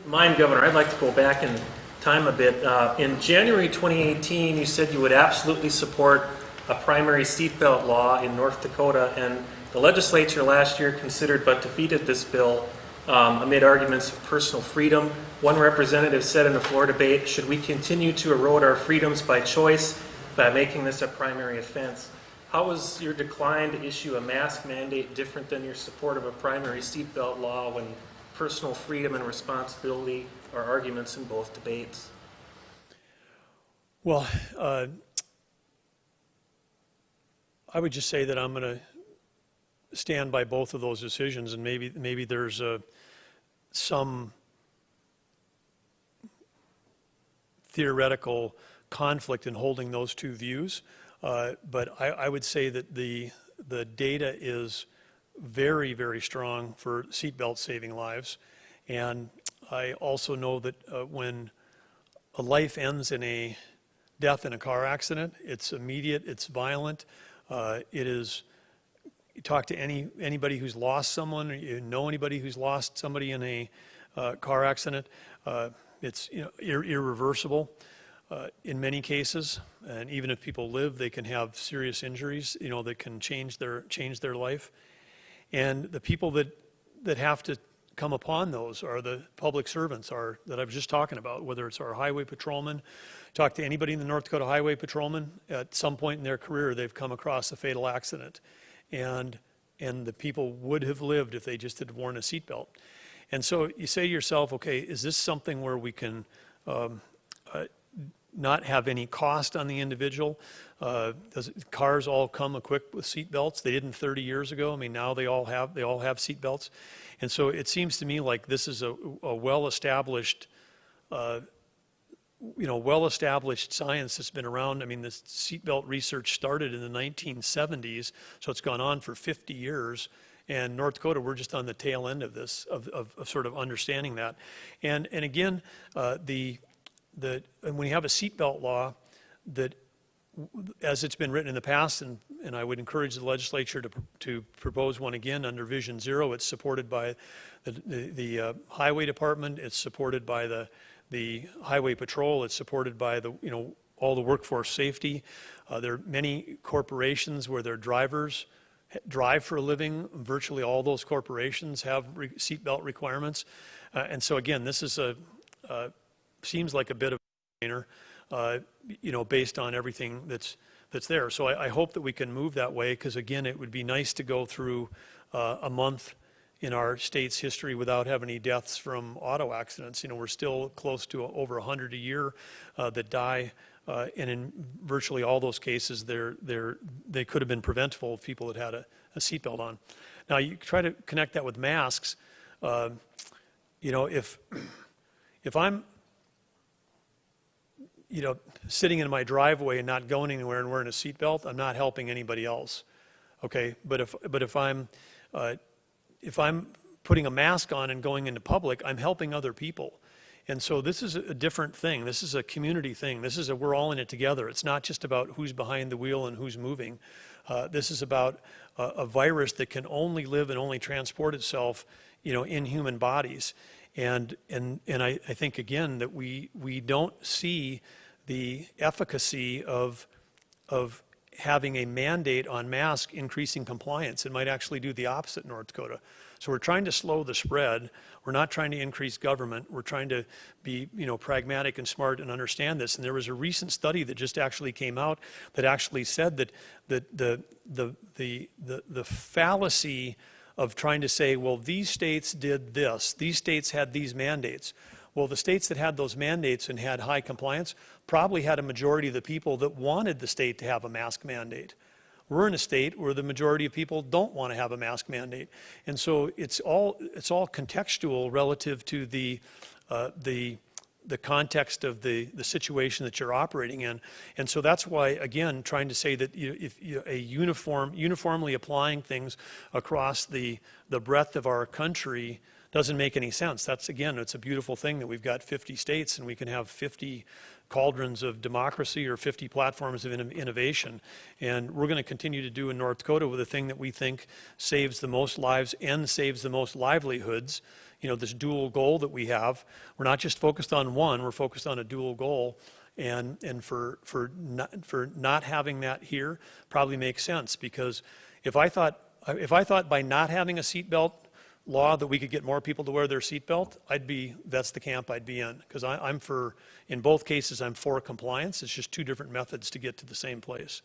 mind, Governor, I'd like to go back in time a bit. In January 2018, you said you would absolutely support a primary seatbelt law in North Dakota, and the legislature last year considered but defeated this bill amid arguments of personal freedom. One representative said in the floor debate, should we continue to erode our freedoms by choice by making this a primary offense? How is your decline to issue a mask mandate different than your support of a primary seatbelt law when personal freedom and responsibility are arguments in both debates? Well, I would just say that I'm going to stand by both of those decisions, and maybe there's some theoretical conflict in holding those two views. But I would say that the data is very, very strong for seatbelt saving lives. And I also know that when a life ends in a death in a car accident, it's immediate, it's violent. It is, you talk to anybody who's lost someone, or you know anybody who's lost somebody in a car accident, it's irreversible. In many cases, and even if people live, they can have serious injuries, that can change their life. And the people that have to come upon those are the public servants that I was just talking about, whether it's our highway patrolmen. Talk to anybody in the North Dakota highway patrolmen, at some point in their career, they've come across a fatal accident. And the people would have lived if they just had worn a seatbelt. And so you say to yourself, okay, is this something where we can not have any cost on the individual? Cars all come equipped with seat belts? They didn't 30 years ago. I mean, now they all have seat belts. And so it seems to me like this is a well-established well-established science that's been around. I mean, this seatbelt research started in the 1970s, so it's gone on for 50 years. And North Dakota, we're just on the tail end of this, of sort of understanding that. And again, when you have a seatbelt law that, as it's been written in the past, and I would encourage the legislature to propose one again under Vision Zero. It's supported by the Highway Department. It's supported by the Highway Patrol. It's supported by all the workforce safety. There are many corporations where their drivers drive for a living. Virtually all those corporations have seatbelt requirements. And so again, this is seems like a bit of a brainer, based on everything that's there. So I hope that we can move that way, because again, it would be nice to go through a month in our state's history without having any deaths from auto accidents. We're still close to over 100 a year that die, and in virtually all those cases, they could have been preventable if people had had a seatbelt on. Now, you try to connect that with masks. If I'm sitting in my driveway and not going anywhere and wearing a seatbelt, I'm not helping anybody else. Okay, but if I'm putting a mask on and going into public, I'm helping other people. And so this is a different thing. This is a community thing. This is we're all in it together. It's not just about who's behind the wheel and who's moving. This is about a virus that can only live and only transport itself, in human bodies. And I think again that we don't see the efficacy of having a mandate on masks increasing compliance. It might actually do the opposite in North Dakota. So we're trying to slow the spread. We're not trying to increase government. We're trying to be, pragmatic and smart and understand this. And there was a recent study that just actually came out that actually said that the fallacy of trying to say, well, these states did this, these states had these mandates. Well, the states that had those mandates and had high compliance probably had a majority of the people that wanted the state to have a mask mandate. We're in a state where the majority of people don't want to have a mask mandate. And so it's all contextual relative to the context of the situation that you're operating in. And so that's why, again, trying to say that uniformly applying things across the breadth of our country doesn't make any sense. That's, again, it's a beautiful thing that we've got 50 states and we can have 50 cauldrons of democracy or 50 platforms of innovation. And we're going to continue to do in North Dakota with the thing that we think saves the most lives and saves the most livelihoods this dual goal that we have. We're not just focused on one, we're focused on a dual goal. And for not having that here probably makes sense, because if I thought by not having a seatbelt law that we could get more people to wear their seatbelt, that's the camp I'd be in, because in both cases I'm for compliance. It's just two different methods to get to the same place.